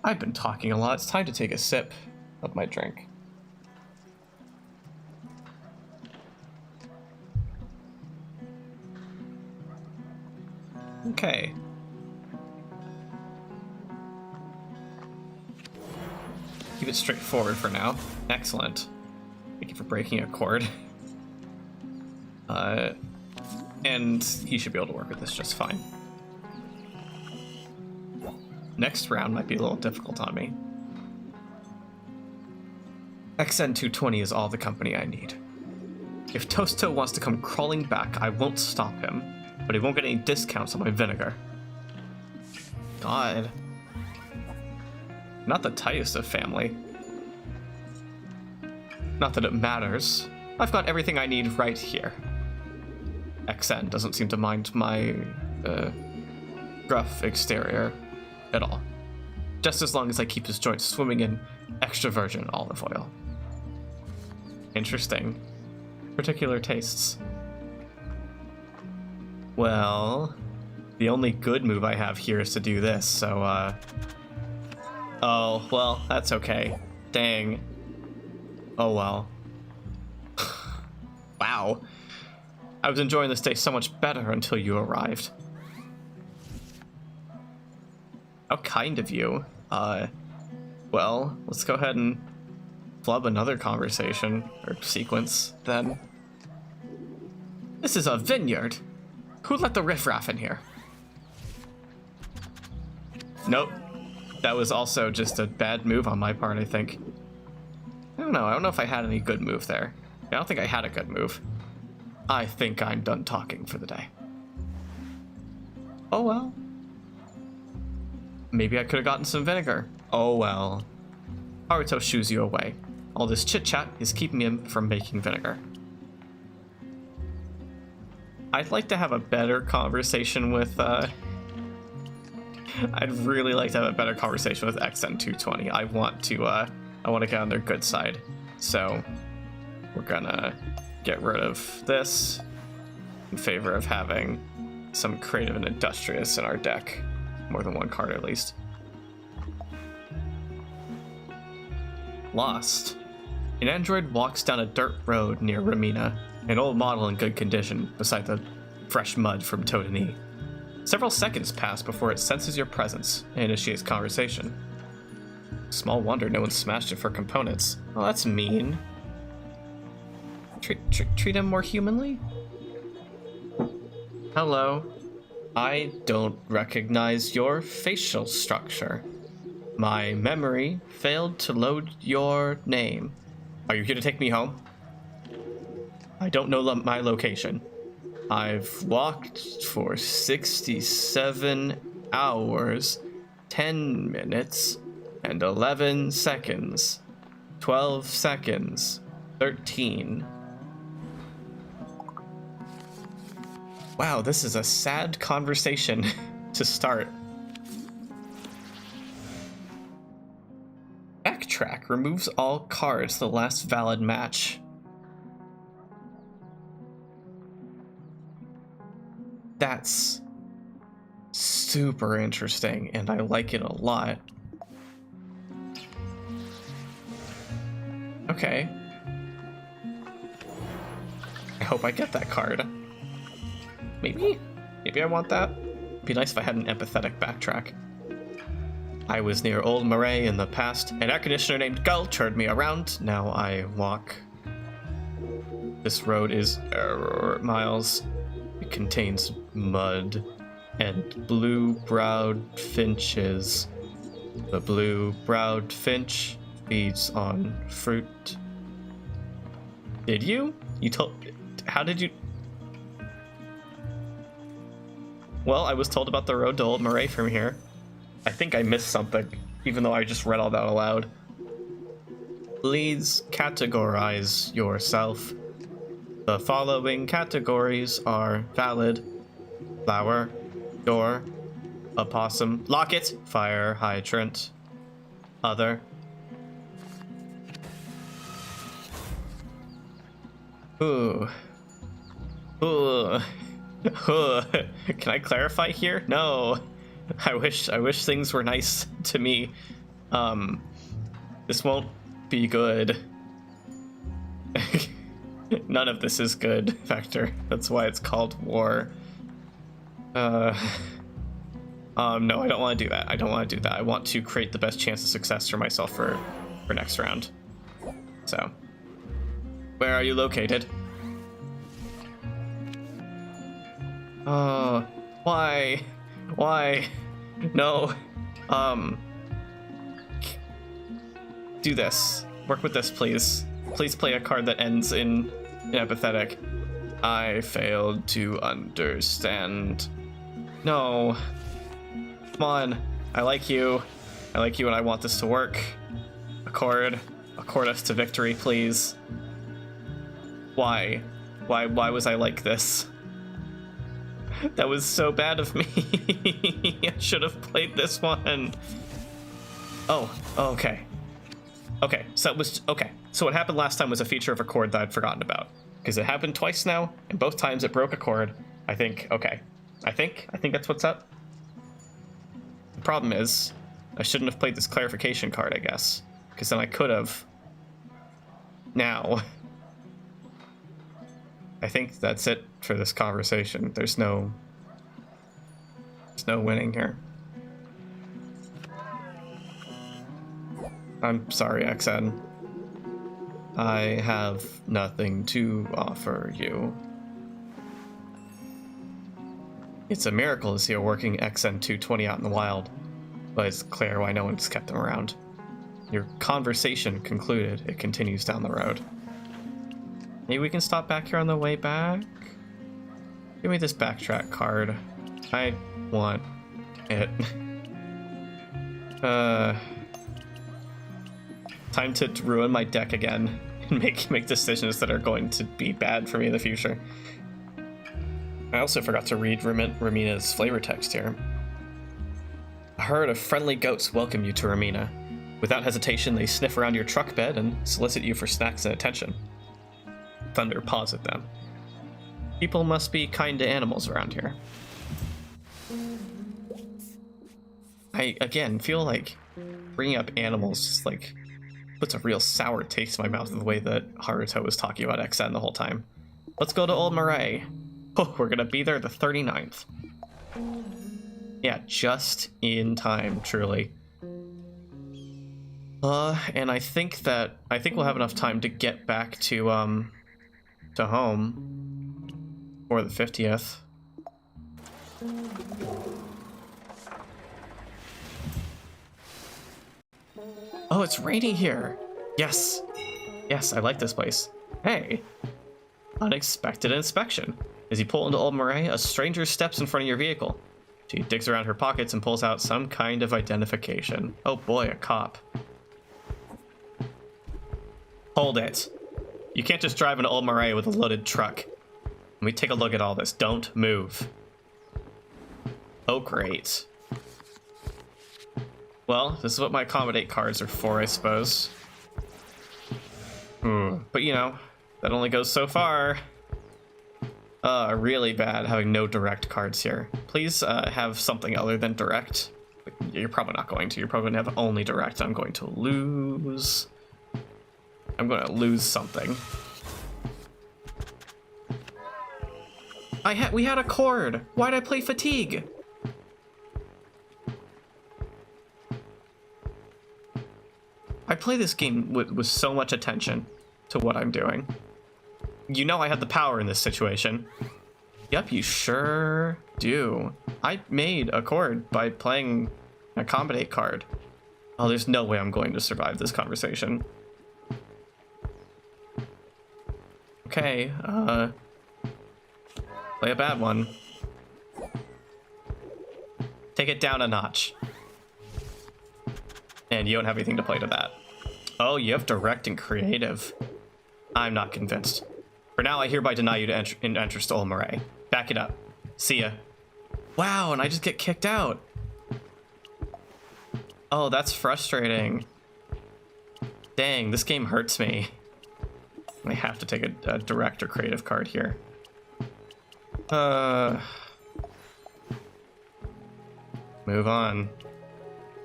I've been talking a lot. It's time to take a sip of my drink. Okay. Keep it straightforward for now. Excellent. Thank you for breaking a chord. And he should be able to work with this just fine. Next round might be a little difficult on me. XN220 is all the company I need. If Toasto wants to come crawling back, I won't stop him, but he won't get any discounts on my vinegar. God. Not the tightest of family. Not that it matters. I've got everything I need right here. XN doesn't seem to mind my, gruff exterior at all. Just as long as I keep his joints swimming in extra virgin olive oil. Interesting. Particular tastes. Well, the only good move I have here is to do this, so, oh, well, that's okay. Dang. Oh, well. Wow. I was enjoying this day so much better until you arrived. How kind of you. Well, let's go ahead and flub another conversation, or sequence, then. This is a vineyard. Who let the riffraff in here? Nope. That was also just a bad move on my part, I think. I don't know if I had any good move there. I don't think I had a good move. I think I'm done talking for the day. Oh well. Maybe I could have gotten some vinegar. Oh well. Haruto shoos you away. All this chit-chat is keeping him from making vinegar. I'd like to have a better conversation with, I'd really like to have a better conversation with XN220. I want to get on their good side. So, we're gonna get rid of this in favor of having some creative and industrious in our deck. More than one card, at least. Lost. An android walks down a dirt road near Ramina, an old model in good condition, beside the fresh mud from Totani. Several seconds pass before it senses your presence and initiates conversation. Small wonder no one smashed it for components. Well, that's mean. Treat him more humanly? Hello. I don't recognize your facial structure. My memory failed to load your name. Are you here to take me home? I don't know my location. I've walked for 67 hours, 10 minutes, and 11 seconds. 12 seconds. 13. Wow, this is a sad conversation to start. Backtrack removes all cards to the last valid match. That's super interesting, and I like it a lot. Okay. I hope I get that card. Maybe I want that. It'd be nice if I had an empathetic backtrack. I was near Old Marais in the past. An air conditioner named Gull turned me around. Now I walk. This road is miles. It contains mud and blue-browed finches. The blue-browed finch feeds on fruit. Did you? You told... How did you... Well, I was told about the road to Old Marais from here. I think I missed something, even though I just read all that aloud. Please categorize yourself. The following categories are valid: flower, door, opossum, locket, fire hydrant, other. Ooh. Ooh. Ooh. Can I clarify here? No. I wish things were nice to me. This won't be good. None of this is good, Vector. That's why it's called war. No, I don't want to do that. I want to create the best chance of success for myself for next round. So, where are you located? Oh, why? No. Do this. Work with this, please. Please play a card that ends in empathetic. I failed to understand. No. Come on. I like you. I like you and I want this to work. Accord us to victory, please. Why? Why was I like this? That was so bad of me. I should have played this one. Oh, okay. Okay, so it was, okay. So what happened last time was a feature of a chord that I'd forgotten about. Because it happened twice now, and both times it broke a chord. I think, okay. I think that's what's up. The problem is, I shouldn't have played this clarification card, I guess. Because then I could have. Now. I think that's it for this conversation. There's no winning here. I'm sorry, XN. I have nothing to offer you. It's a miracle to see a working XN220 out in the wild, but it's clear why no one's kept them around. Your conversation concluded. It continues down the road. Maybe we can stop back here on the way back? Give me this backtrack card. I want it. Time to ruin my deck again and make decisions that are going to be bad for me in the future. I also forgot to read Ramina's flavor text here. A herd of friendly goats welcome you to Ramina. Without hesitation, they sniff around your truck bed and solicit you for snacks and attention. Thunder paws at them. People must be kind to animals around here. I, again, feel like bringing up animals just, like, puts a real sour taste in my mouth in the way that Haruto was talking about XN the whole time. Let's go to Old Marais. Oh, we're gonna be there the 39th. Yeah, just in time, truly. And I think we'll have enough time to get back to home for the 50th. Oh, it's raining here. Yes. Yes, I like this place. Hey. Unexpected inspection. As you pull into Old Marais, a stranger steps in front of your vehicle. She digs around her pockets and pulls out some kind of identification. Oh boy, a cop. Hold it. You can't just drive into Old Marais with a loaded truck. Let me take a look at all this. Don't move. Oh, great. Well, this is what my accommodate cards are for, I suppose. But you know, that only goes so far. Really bad having no direct cards here. Please have something other than direct. You're probably not going to. You're probably going to have only direct. I'm going to lose. I'm going to lose something. We had a chord. Why'd I play fatigue? I play this game with so much attention to what I'm doing. You know I had the power in this situation. Yep, you sure do. I made a chord by playing an accommodate card. Oh, there's no way I'm going to survive this conversation. Okay, play a bad one. Take it down a notch. And you don't have anything to play to that. Oh, you have direct and creative. I'm not convinced. For now, I hereby deny you entrance to Old Marais. Back it up. See ya. Wow, and I just get kicked out. Oh, that's frustrating. Dang, this game hurts me. I have to take a direct or creative card here. Move on.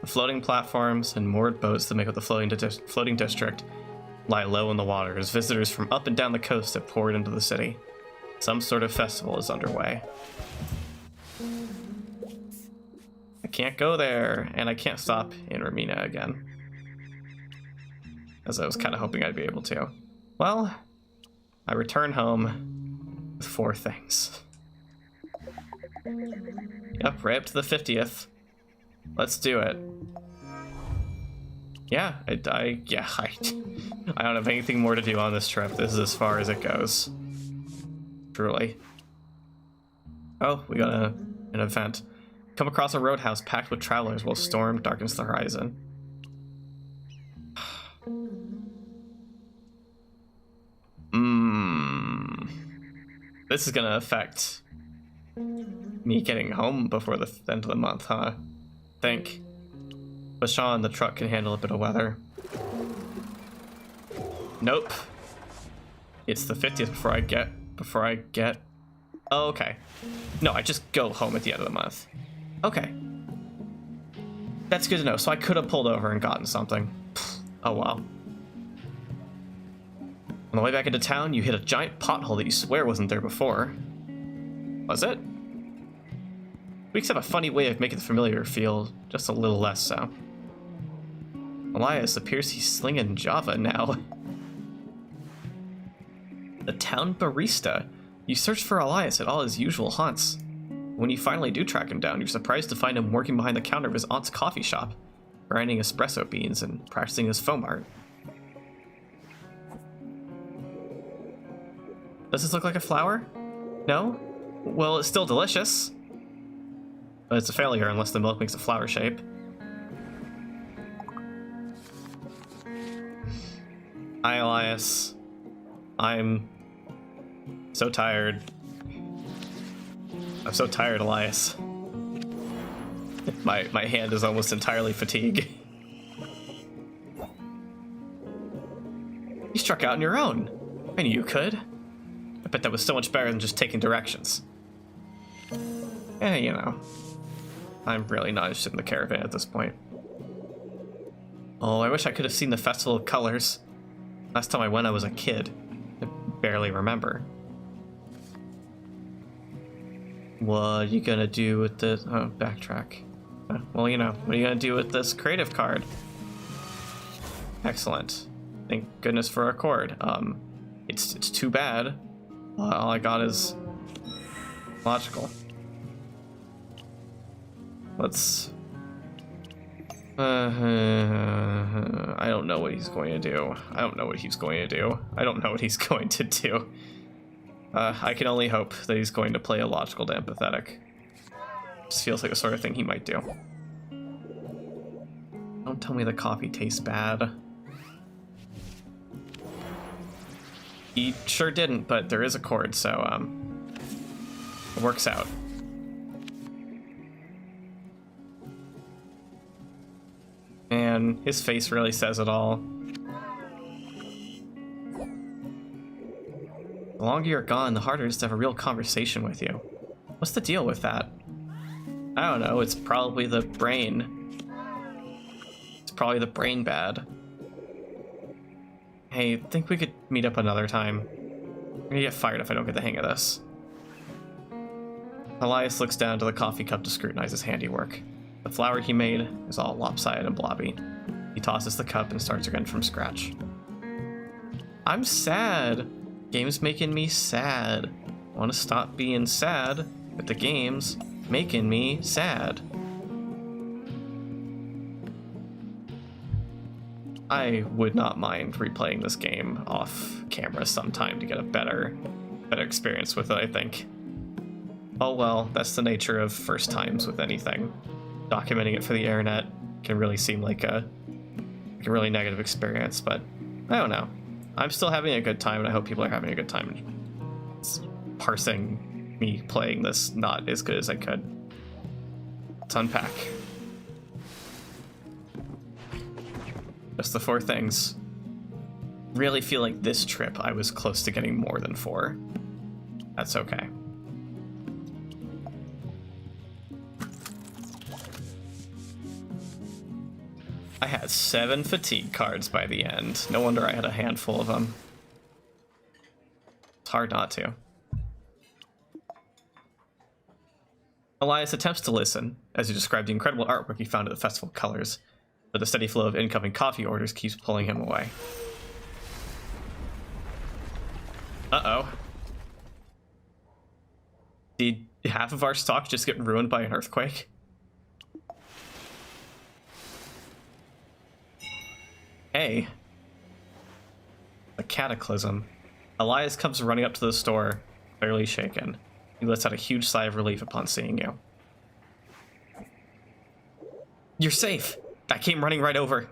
The floating platforms and moored boats that make up the floating district lie low in the water as visitors from up and down the coast have poured into the city. Some sort of festival is underway. I can't go there, and I can't stop in Ramina again. As I was kind of hoping I'd be able to. Well, I return home with 4 things. Yep, right up to the 50th. Let's do it. Yeah, I don't have anything more to do on this trip. This is as far as it goes. Truly. Oh, we got an event. Come across a roadhouse packed with travelers while storm darkens the horizon. This is gonna affect me getting home before the end of the month, huh? Think. But Sean, the truck can handle a bit of weather. Nope. It's the 50th before I get... Oh, okay. No, I just go home at the end of the month. Okay. That's good to know. So I could have pulled over and gotten something. Oh, well. On the way back into town, you hit a giant pothole that you swear wasn't there before. Was it? Weeks have a funny way of making the familiar feel just a little less so. Elias appears he's slinging Java now. The town barista. You search for Elias at all his usual haunts. When you finally do track him down, you're surprised to find him working behind the counter of his aunt's coffee shop, grinding espresso beans and practicing his foam art. Does this look like a flower? No? Well, it's still delicious. But it's a failure unless the milk makes a flower shape. Hi, Elias. I'm so tired. I'm so tired, Elias. My hand is almost entirely fatigue. You struck out on your own. I knew you could. I bet that was so much better than just taking directions. You know. I'm really not interested in the caravan at this point. Oh, I wish I could have seen the Festival of Colors. Last time I went, I was a kid. I barely remember. What are you gonna do with this? Oh, backtrack. Well, you know, what are you gonna do with this creative card? Excellent. Thank goodness for a chord. It's too bad. All I got is logical. Let's. I don't know what he's going to do. I don't know what he's going to do. I don't know what he's going to do. I can only hope that he's going to play a logical to empathetic. Just feels like the sort of thing he might do. Don't tell me the coffee tastes bad. He sure didn't, but there is a chord, so it works out. And his face really says it all. The longer you're gone, the harder it is to have a real conversation with you. What's the deal with that? I don't know, it's probably the brain. It's probably the brain bad. Hey, think we could meet up another time. I'm gonna get fired if I don't get the hang of this. Elias looks down to the coffee cup to scrutinize his handiwork. The flower he made is all lopsided and blobby. He tosses the cup and starts again from scratch. I'm sad. Game's making me sad. I want to stop being sad, but the game's making me sad. I would not mind replaying this game off camera sometime to get a better experience with it, I think. Oh well, that's the nature of first times with anything. Documenting it for the internet can really seem like a really negative experience, but I don't know. I'm still having a good time, and I hope people are having a good time. It's parsing me playing this not as good as I could. Let's unpack. Just the 4 things. Really feel like this trip I was close to getting more than 4. That's okay. I had 7 fatigue cards by the end. No wonder I had a handful of them. It's hard not to. Elias attempts to listen as he described the incredible artwork he found at the Festival of Colors, but the steady flow of incoming coffee orders keeps pulling him away. Uh-oh. Did half of our stock just get ruined by an earthquake? Hey. A cataclysm. Elias comes running up to the store, barely shaken. He lets out a huge sigh of relief upon seeing you. You're safe! I came running right over.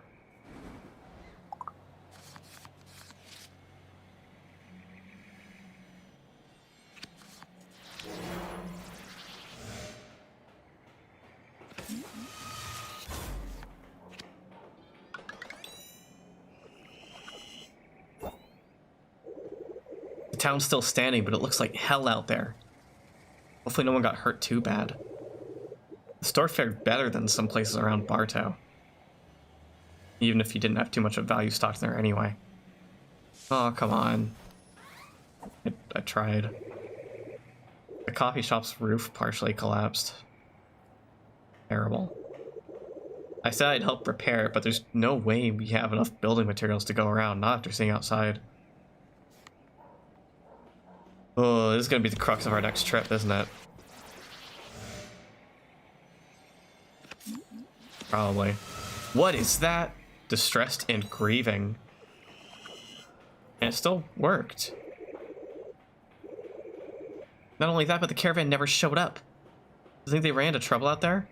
The town's still standing, but it looks like hell out there. Hopefully no one got hurt too bad. The store fared better than some places around Bartow. Even if you didn't have too much of value stocked there anyway. Oh, come on. I tried. The coffee shop's roof partially collapsed. Terrible. I said I'd help repair it, but there's no way we have enough building materials to go around, not after seeing outside. Oh, this is gonna be the crux of our next trip, isn't it? Probably. What is that? Distressed and grieving. And it still worked. Not only that, but the caravan never showed up. Do you think they ran into trouble out there?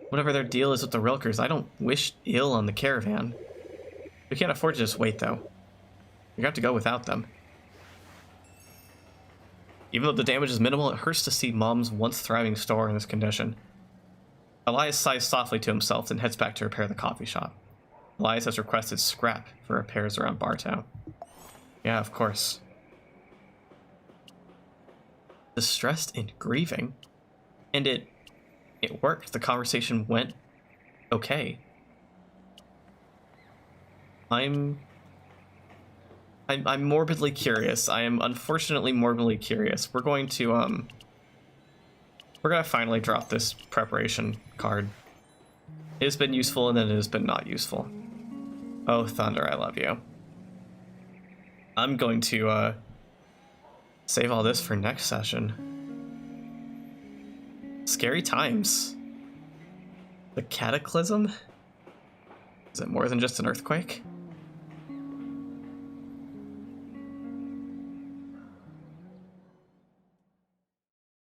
Whatever their deal is with the Rilkers, I don't wish ill on the caravan. We can't afford to just wait, though. We have to go without them. Even though the damage is minimal, it hurts to see Mom's once thriving store in this condition. Elias sighs softly to himself and heads back to repair the coffee shop. Elias has requested scrap for repairs around Bartow. Yeah, of course. Distressed and grieving. And it worked. The conversation went okay. I'm morbidly curious. I am unfortunately morbidly curious. We're going to finally drop this preparation card. It has been useful and then it has been not useful. Oh, Thunder, I love you. I'm going to save all this for next session. Scary times. The cataclysm? Is it more than just an earthquake?